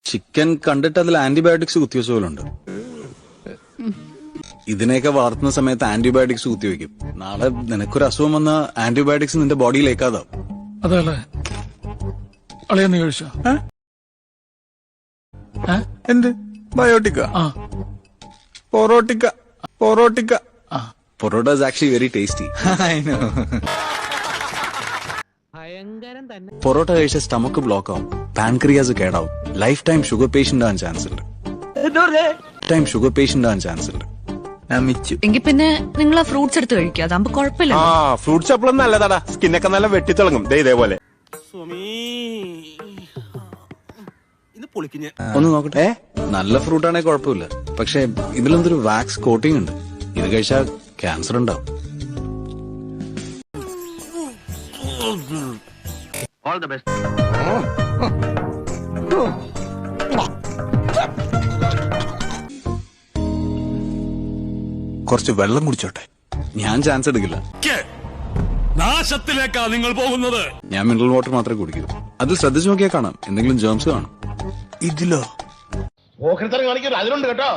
Chicken കണ്ടിട്ട് അതിൽ antibiotics കുത്തിവെച്ച പോലുണ്ട്. ഇതിനെയൊക്കെ വളർത്തുന്ന സമയത്ത് ആന്റിബയോട്ടിക്സ് കുത്തിവെക്കും. നാളെ നിനക്കൊരു അസുഖം വന്ന ആന്റിബയോട്ടിക്സ് നിന്റെ ബോഡിയിലേക്കാതാവും. അതല്ലേ അളിയെന്ന് ചോദിച്ചോ? എന്ത് ബയോട്ടിക്ക? പൊറോട്ടിക്ക. Parotta is actually very tasty. I know. Parotta കഴിച്ച സ്റ്റമക്ക് ബ്ലോക്ക് ആവും, പാൻക്രിയാസ് കേടാവും, ലൈഫ് ടൈം ഷുഗർ പേഷ്യന്റ് ആവാൻ ചാൻസ് ഉണ്ട്. എങ്കിൽ പിന്നെ നിങ്ങൾ ആ ഫ്രൂട്ട്സ് എടുത്ത് കഴിക്കുക, അതാകുമ്പോ കുഴപ്പമില്ല. ഫ്രൂട്ട്സ് എപ്പോഴും നല്ലതാടാ, സ്കിന്നൊക്കെ നല്ല വെട്ടിത്തിളങ്ങും. ഇതേപോലെ ഒന്ന് നോക്കട്ടെ. നല്ല ഫ്രൂട്ട് ആണെങ്കിൽ കുഴപ്പമില്ല, പക്ഷെ ഇതിലെന്തൊരു വാക്സ് കോട്ടിംഗ് ഉണ്ട്. ഇത് കഴിച്ചാൽ ക്യാൻസർ ഉണ്ടാവും. കുറച്ച് വെള്ളം കുടിച്ചോട്ടെ. ഞാൻ ചാൻസ് എടുക്കില്ല. നാശത്തിലേക്കാ നിങ്ങൾ പോകുന്നത്. ഞാൻ മിനറൽ വാട്ടർ മാത്രമേ കുടിക്കൂ. അതിൽ ശ്രദ്ധിച്ചു നോക്കിയാൽ കാണാം, എന്തെങ്കിലും ജേംസ് കാണും. ഇതിലോ കാണിക്കരുത്, അതിലുണ്ട് കേട്ടോ.